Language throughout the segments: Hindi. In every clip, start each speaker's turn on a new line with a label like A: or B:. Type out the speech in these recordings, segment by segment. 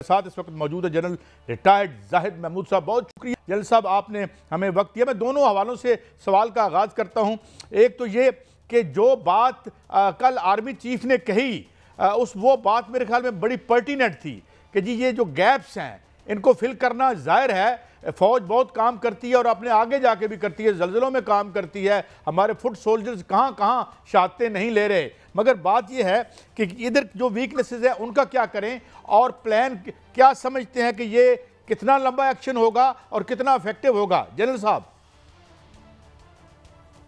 A: साथ इस वक्त मौजूद है जनरल रिटायर्ड जाहिद महमूद साहब। बहुत शुक्रिया जनरल साहब, आपने हमें वक्त दिया। मैं दोनों हवालों से सवाल का आगाज़ करता हूं। एक तो ये कि जो बात कल आर्मी चीफ ने कही वो बात मेरे ख्याल में बड़ी पर्टिनेंट थी कि जी ये जो गैप्स हैं इनको फिल करना, जाहिर है फ़ौज बहुत काम करती है और अपने आगे जाके भी करती है, ज़लज़लों में काम करती है, हमारे फुट सोल्जर्स कहाँ कहाँ शहादतें नहीं ले रहे, मगर बात यह है कि इधर जो वीकनेसेस है उनका क्या करें और प्लान क्या समझते हैं कि ये कितना लंबा एक्शन होगा और कितना इफेक्टिव होगा। जनरल साहब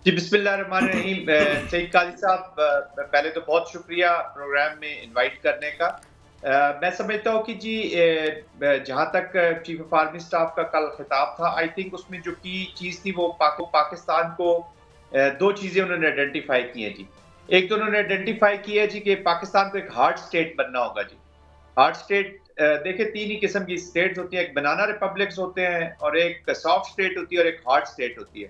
B: जी, बिस्मिल्लाहिर्रहमानिर्रहीम। सईद काजी साहब, पहले तो बहुत शुक्रिया प्रोग्राम में इनवाइट करने का। मैं समझता हूँ कि जी जहाँ तक चीफ ऑफ आर्मी स्टाफ का कल खिताब था, आई थिंक उसमें जो की चीज़ थी वो पाकिस्तान को दो चीज़ें उन्होंने आइडेंटिफाई की हैं जी। एक तो उन्होंने आइडेंटिफाई किया है जी कि पाकिस्तान को एक हार्ड स्टेट बनना होगा जी। हार्ड स्टेट देखिए तीन ही किस्म की स्टेट्स होती हैं, एक बनाना रिपब्लिक्स होते हैं और एक सॉफ्ट स्टेट होती है और एक हार्ड स्टेट होती है।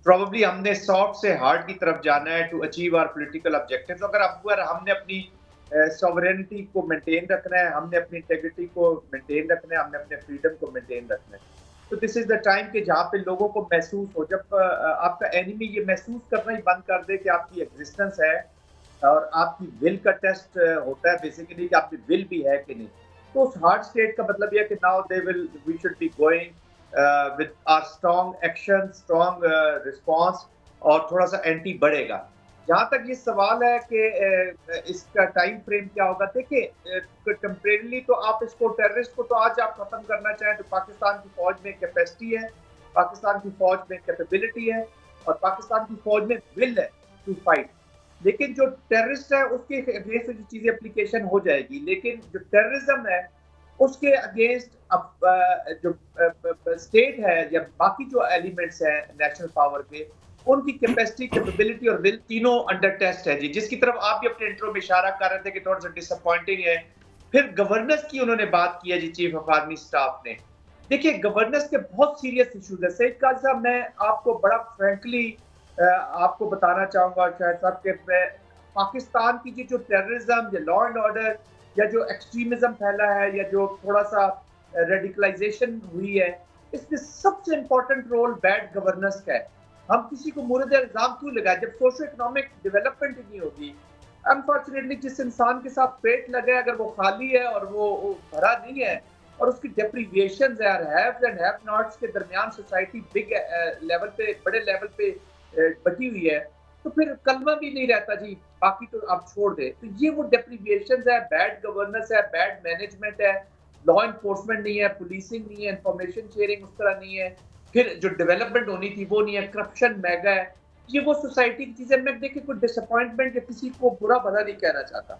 B: प्रोबेबली हमने सॉफ्ट से हार्ड की तरफ जाना है to achieve our political objectives. अगर हमने अपनी सॉवरेनिटी को मेंटेन रखना है, हमने अपनी इंटेग्रिटी को मेंटेन रखना है, हमने अपने फ्रीडम को मेंटेन रखना है, तो दिस इज द टाइम कि जहाँ पे लोगों को महसूस हो, जब आपका एनिमी ये महसूस करना ही बंद कर दे कि आपकी एग्जिस्टेंस है और आपकी विल का टेस्ट होता है बेसिकली कि आपकी विल भी है कि नहीं, तो उस हार्ड स्टेट का मतलब यह है कि now we should be going with our strong action, strong response और थोड़ा सा एंटी बढ़ेगा। जहाँ तक ये सवाल है कि इसका टाइम फ्रेम क्या होगा, देखिए टेम्परेरीली तो आप इसको टेररिस्ट को तो आज आप खत्म करना चाहें तो पाकिस्तान की फौज में कैपेसिटी है, पाकिस्तान की फौज में कैपेबिलिटी है और पाकिस्तान की फौज में विल है टू फाइट। लेकिन जो टेररिस्ट है उसके अगेंस्ट जो चीजें एप्लीकेशन हो जाएगी, लेकिन जो टेररिज्म है उसके अगेंस्ट जो स्टेट है या बाकी जो एलिमेंट्स हैं नेशनल पावर के, उनकी कैपेसिटी, कैपेबिलिटी और विल तीनों अंडर टेस्ट है जी, जिसकी तरफ आप भी अपने इंट्रो में इशारा कर रहे थे कि थोड़ा सा डिसअपॉइंटिंग है। फिर गवर्नेंस की उन्होंने बात की है जी चीफ ऑफ आर्मी स्टाफ ने। देखिए गवर्नेंस के बहुत सीरियस इश्यूज है सईद काजी साहब, मैं आपको बड़ा फ्रैंकली आपको बताना चाहूंगा शायद साहब के पाकिस्तान की जो टेररिज्म या लॉ एंड ऑर्डर या जो एक्सट्रीमिज्म फैला है या जो थोड़ा सा रेडिकलाइजेशन हुई है, इसमें सबसे इंपॉर्टेंट रोल बैड गवर्नेंस का है। हम किसी को मुर्द इल्जाम क्यों लगाए जब सोशो इकोनॉमिक डेवलपमेंट ही नहीं होगी। अनफॉर्चुनेटली जिस इंसान के साथ पेट लगे, अगर वो खाली है और वो भरा नहीं है और उसकी डेप्रीविएशंस है, हैव्स एंड हैव नॉट्स के दरमियान सोसाइटी बिग लेवल पे, बड़े लेवल पे बटी हुई है, तो फिर कलमा भी नहीं रहता जी, बाकी तो आप छोड़ दे। तो ये वो डेप्रीविएशंस है, बैड गवर्नेंस है, बैड मैनेजमेंट है, लॉ एनफोर्समेंट नहीं है, पुलिसिंग नहीं है, इंफॉर्मेशन शेयरिंग उस तरह नहीं है, फिर जो डेवलपमेंट होनी थी वो नहीं है, करप्शन मेगा है। ये वो सोसाइटी की चीजें, मैं देखिए कोई डिसअपॉइंटमेंट या किसी को बुरा भला नहीं कहना चाहता,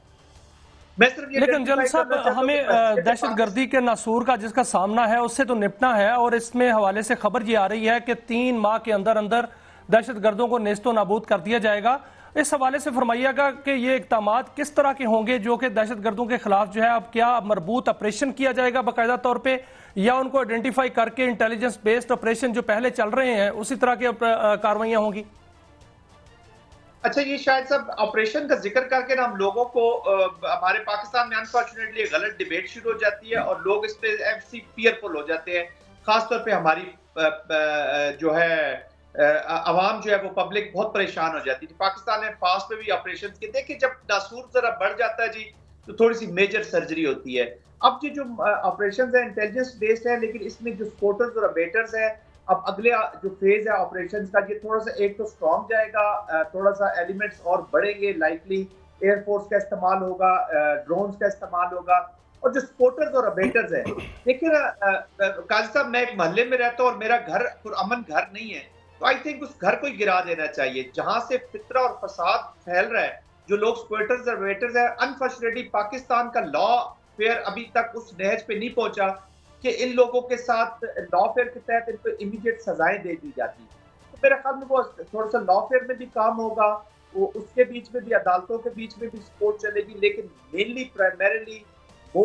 B: मैं सिर्फ ये
C: लेकिन जनरल साहब हमें दहशतगर्दी के नासूर का जिसका सामना है उससे तो निपटना है, और इसमें हवाले से खबर ये आ रही है कि 3 माह के अंदर अंदर दहशतगर्दों को नेस्तो नाबूद कर दिया जाएगा। इस हवाले से फरमाइएगा कि ये इक़दामात किस तरह के होंगे जो कि दहशतगर्दों के खिलाफ जो है अब क्या मरबूत ऑपरेशन किया जाएगा बाकायदा तौर पे, या उनको आइडेंटिफाई करके इंटेलिजेंस बेस्ड ऑपरेशन जो पहले चल रहे हैं उसी तरह की कार्रवाइयां होंगी?
B: अच्छा, ये शायद सब ऑपरेशन का जिक्र करके ना हम लोगों को हमारे पाकिस्तान में अनफॉर्चुनेटली गलत डिबेट शुरू हो जाती है और लोग इस पे फियरफुल हो जाते हैं, खासतौर पे हमारी जो है अवाम जो है वो पब्लिक बहुत परेशान हो जाती है। पाकिस्तान में फास्ट में भी ऑपरेशन के देखिए, जब नासूर जरा बढ़ जाता है जी तो थोड़ी सी मेजर सर्जरी होती है। अब ये जो ऑपरेशन है इंटेलिजेंस बेस्ड है, लेकिन इसमें जो स्पोर्टर्स और अबेटर्स है, अब अगले जो फेज है ऑपरेशन का, ये थोड़ा सा एक तो स्ट्रॉन्ग जाएगा, थोड़ा सा एलिमेंट्स और बढ़ेंगे, लाइकली एयरफोर्स का इस्तेमाल होगा, ड्रोन्स का इस्तेमाल होगा, और जो स्पोर्टर्स और अबेटर्स है, देखिए काजी साहब मैं एक मोहल्ले में रहता हूँ और मेरा घर पुरअमन घर नहीं है, तो आई थिंक उस घर को ही गिरा देना चाहिए जहां से फितरा और फसाद फैल रहा है। जो लोग स्पोर्टर्स और अबेटर्स है, अनफॉर्चुनेटली पाकिस्तान का लॉ फेयर अभी तक उस नहज पे नहीं पहुंचा कि इन लोगों के साथ लॉ फेयर के तहत इनको इमीडिएट सजाएं दे दी जाती। तो मेरे ख्याल में वो थोड़ा सा लॉ फेयर में भी काम होगा, वो उसके बीच में भी, अदालतों के बीच में भी सपोर्ट चलेगी, लेकिन मेनली प्राइमरीली।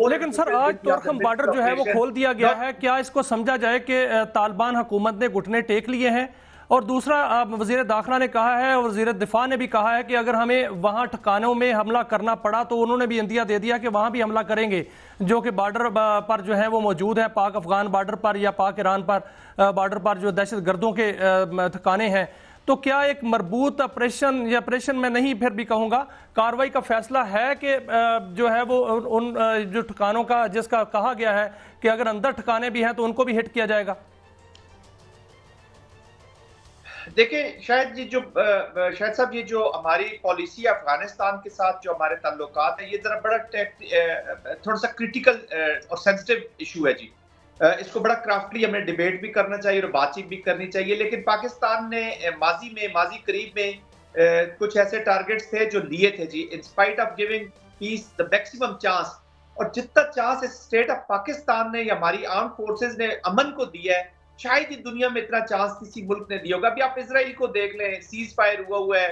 C: लेकिन सर आज तोरखम बॉर्डर जो है वो खोल दिया गया है, क्या इसको समझा जाए कि तालिबान हुकूमत ने घुटने टेक लिए हैं और दूसरा वज़ीर दाखिला ने कहा है और वज़ीर दिफा ने भी कहा है कि अगर हमें वहाँ ठिकानों में हमला करना पड़ा तो उन्होंने भी इंदिया दे दिया कि वहाँ भी हमला करेंगे, जो कि बॉर्डर पर जो है वो मौजूद है, पाक अफगान बॉर्डर पर या पाक ईरान पर बॉर्डर पर जो दहशत गर्दों के ठिकाने हैं। तो क्या एक मरबूत ऑपरेशन या ऑपरेशन में नहीं फिर भी कहूँगा कार्रवाई का फैसला है कि जो है वो उन जो ठिकानों का जिसका कहा गया है कि अगर अंदर ठिकाने भी हैं तो उनको भी हिट किया जाएगा?
B: देखिए शायद शायद साहब ये जो हमारी पॉलिसी है अफगानिस्तान के साथ जो हमारे ताल्लुकात है, ये जरा बड़ा थोड़ा सा क्रिटिकल और सेंसिटिव इशू है जी। इसको बड़ा क्राफ्टली हमें डिबेट भी करना चाहिए और बातचीत भी करनी चाहिए। लेकिन पाकिस्तान ने माजी करीब में कुछ ऐसे टारगेट्स थे जो लिए थे जी, in spite of giving peace the maximum chance, और जितना चांस इस स्टेट ऑफ पाकिस्तान ने या हमारी आर्म फोर्सेस ने अमन को दिया है, शायद ही दुनिया में इतना चांस किसी मुल्क ने दिया होगा। अभी आप इसराइल को देख लें, सीज फायर हुआ है,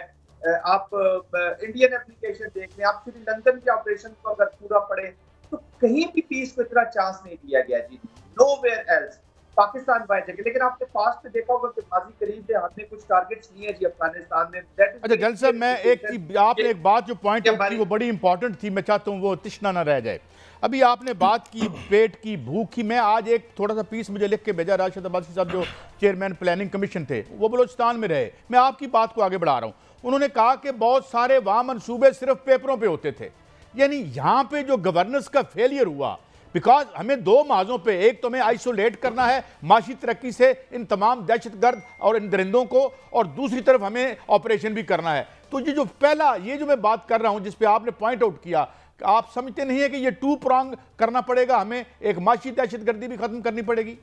B: आप इंडियन एप्लीकेशन देख लें, आप श्रीलंकन के ऑपरेशन को अगर पूरा पढ़े तो कहीं भी पीस को इतना चांस नहीं दिया गया जी, नोवेयर एल्स, पाकिस्तान बाय जगह। लेकिन आपने पास्ट में देखा होगा कि माजी करीब में हमने कुछ टारगेट्स लिए जी अफगानिस्तान में।
A: अच्छा जल साहब, मैं आपने एक बात जो पॉइंट की वो बड़ी इंपॉर्टेंट थी, मैं चाहता हूँ वो तिश्ना ना रह जाए। अभी आपने बात की पेट की, भूख की। मैं आज एक थोड़ा सा पीस मुझे लिख के भेजा राशिद अब्बासी साहब जो चेयरमैन प्लानिंग कमीशन थे, वो बलोचिस्तान में रहे। मैं आपकी बात को आगे बढ़ा रहा हूँ। उन्होंने कहा कि बहुत सारे वहाँ मनसूबे सिर्फ पेपरों पे होते थे, यानी यहाँ पे जो गवर्नेंस का फेलियर हुआ, बिकॉज हमें दो माजों पे, एक तो हमें आइसोलेट करना है माशी तरक्की से इन तमाम दहशतगर्द और इन दरिंदों को, और दूसरी तरफ हमें ऑपरेशन भी करना है। तो ये जो पहला, ये जो मैं बात कर रहा हूँ जिस पे आपने पॉइंट आउट किया, आप समझते नहीं है कि ये टू प्रॉन्ग करना पड़ेगा, हमें एक माशी दहशतगर्दी भी खत्म करनी पड़ेगी?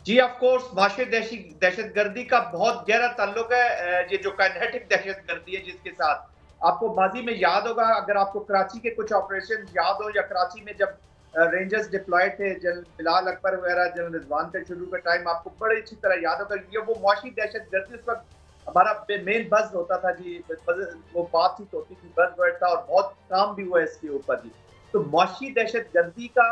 B: जी ऑफ कोर्स, माशी दहशतगर्दी का बहुत गहरा ताल्लुक है ये जो काइनेटिक दहशतगर्दी है, जिसके साथ आपको माजी में याद होगा, अगर आपको कराची के कुछ ऑपरेशन याद हो, या कराची में जब रेंजर्स डिप्लॉयड थे, जनरल बिलाल अकबर वगैरह, जनरल रिजवान के शुरू का टाइम आपको बड़ी अच्छी तरह याद होगा। ये वो माशी दहशतगर्दी, उस वक्त हमारा मेन बज़ होता था जी, वो बातचीत होती थी, बज़ वर्ड था, और बहुत काम भी हुआ इसके ऊपर जी। तो माशी दहशतगर्दी का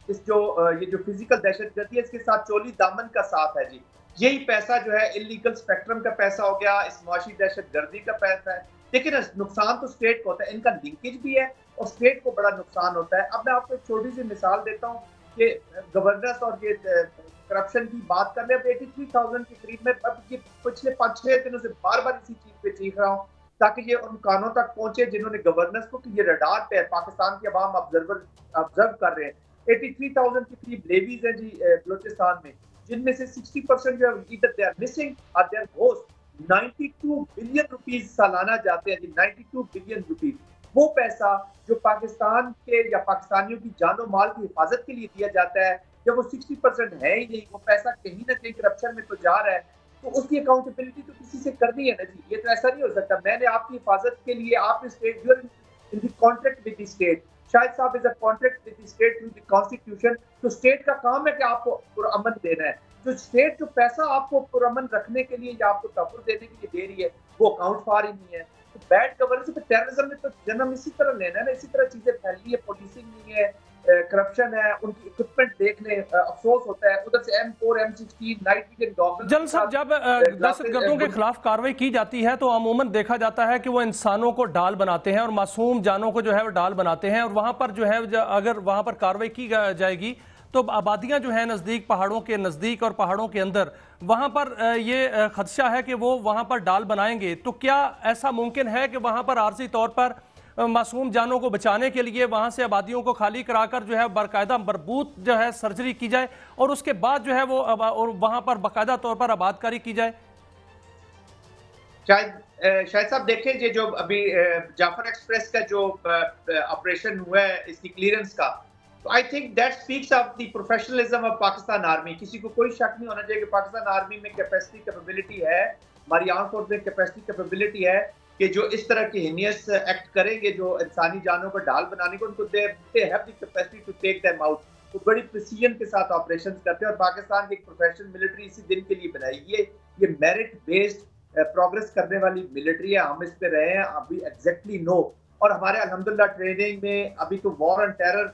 B: ये जो फिजिकल दहशतगर्दी है, इसके साथ चोली दामन का साथ है जी। यही पैसा जो है इलीगल स्पेक्ट्रम का पैसा हो गया, इस माशी दहशतगर्दी का पैसा है। लेकिन नुकसान तो स्टेट को होता है, इनका लिंकेज भी है और स्टेट को बड़ा नुकसान होता है। अब मैं आपको एक छोटी सी मिसाल देता हूँ कि गवर्नेंस और ये करप्शन की बात कर रहे हैं। 83,000 के करीब में अब ये पिछले 5-6 दिनों से बार बार इसी चीज पे चीख रहा हूँ ताकि ये उन कानों तक पहुंचे जिन्होंने गवर्नेंस को, कि ये रडार पे है, पाकिस्तान की आवाम ऑब्जर्व कर रहे हैं। 83,000 के करीब लेवीज हैं जी बलोचिस्तान में, जिनमें से 60% जो है ईदर दे आर मिसिंग और they are ghost. 92 billion rupees सालाना जाते हैं जी, 92 बिलियन रुपीस। वो पैसा जो पाकिस्तान के या पाकिस्तानियों की जानो माल की हिफाजत के लिए दिया जाता है, जब वो 60% है ही नहीं, वो पैसा कहीं ना कहीं करप्शन में तो जा रहा है, तो उसकी अकाउंटेबिलिटी तो किसी से करनी है ना जी। ये तो ऐसा नहीं हो सकता मैंने आपकी हिफाजत के लिए, आपने state in the contract with the state, शायद साहब is a contract with the state through the constitution. तो स्टेट का काम है कि आपको पुरअमन देना है। जो स्टेट जो पैसा आपको पुरअमन रखने के लिए या आपको तहफ़्फ़ुज़ देने के लिए दे रही है, वो अकाउंट फॉर ही नहीं है। तो बैड गवर्नेंस पे टेररिज्म में तो जन्म इसी तरह लेना है ना, इसी तरह चीजें फैल रही है, पुलिसिंग नहीं है, करप्शन है, उनकी इक्विपमेंट देख ले, अफसोस होता है। उधर से M4 M16 night vision goggles.
C: General साहब, जब दहशतगर्दों के खिलाफ कार्रवाई की जाती है तो अमूमन देखा जाता है कि वो इंसानों को डाल बनाते हैं और मासूम जानों को जो है वो डाल बनाते हैं, और वहां पर जो है अगर वहां पर कार्रवाई की जाएगी तो आबादियां जो है नज़दीक, पहाड़ों के नज़दीक और पहाड़ों के अंदर, वहां पर ये खदशा है कि वो वहां पर डाल बनाएंगे। तो क्या ऐसा मुमकिन है कि वहां पर आर्जी तौर पर मासूम जानों को बचाने के लिए वहां से आबादियों को खाली कराकर जो है बाकायदा मरबूत जो है सर्जरी की जाए और उसके बाद जो है वो और वहां पर बाकायदा तौर पर आबादकारी की जाए?
B: शायद साहब देखें, ये जो अभी जाफर एक्सप्रेस का जो ऑपरेशन हुआ है, इसकी क्लियरेंस का, तो I think that speaks of the professionalism of Pakistan army. किसी को कोई शक नहीं होना चाहिए कि पाकिस्तान आर्मी में कैपेसिटी कैपेबिलिटी है, हमारी आर्म फोर्स में कैपेसिटी कैपेबिलिटी है कि जो इस तरह के हिनियस एक्ट करेंगे, जो इंसानी जानों को ढाल बनाने को, उनको they have the capacity to take them out. तो बड़ी प्रिसीजन के साथ ऑपरेशंस करते हैं, और पाकिस्तान की एक प्रोफेशनल मिलिट्री इसी दिन के लिए बनाई है। ये मेरिट बेस्ड प्रोग्रेस करने वाली मिलिट्री है, हम इस पे रहे हैं अभी एग्जैक्टली नो। और हमारे अल्हम्दुलिल्लाह ट्रेनिंग में अभी तो war and terror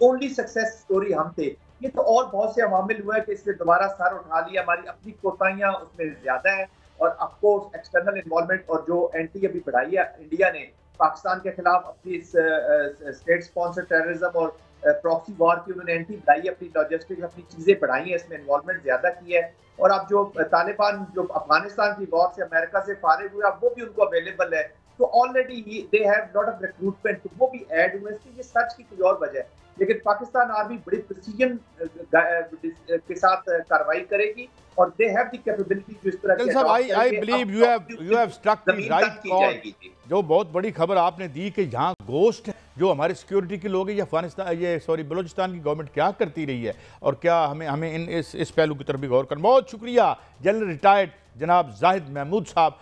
B: only success story हम थे। ये तो और बहुत से अवामिल हुआ है कि इसने दोबारा सर उठा लिया, हमारी अपनी कोताहियां उसमें ज्यादा है, और अफकोर्स एक्सटर्नल इन्वॉल्वमेंट और जो एंटी अभी बढ़ाई है इंडिया ने पाकिस्तान के खिलाफ अपनी इस स्टेट स्पॉन्सर टेररिज्म और प्रॉक्सी वॉर की उन्होंने एंटी बढ़ाई, अपनी लॉजिस्टिक्स अपनी चीजें बढ़ाई हैं, इसमें इन्वॉल्वमेंट ज्यादा की है। और अब जो तालिबान जो अफगानिस्तान की वॉर से अमेरिका से फारिग हुए, अब वो भी उनको अवेलेबल है, तो already they have lot of recruitment, तो वो भी ऐड हुए। इसलिए ये सच की कोई और वजह है, लेकिन पाकिस्तान आर्मी बड़ी प्रिसीजन के साथ कार्रवाई करेगी और दे हैव द कैपेबिलिटी जो इस तरह
A: की I believe you have struck the right call. जो बहुत बड़ी खबर आपने दी कि यहाँ गोश्त जो हमारे सिक्योरिटी के लोग हैं, ये बलूचिस्तान की गवर्नमेंट क्या करती रही है और क्या हमें इस पहलू की तरफ भी गौर करना। बहुत शुक्रिया जनरल रिटायर्ड जनाब जाहिद महमूद साहब।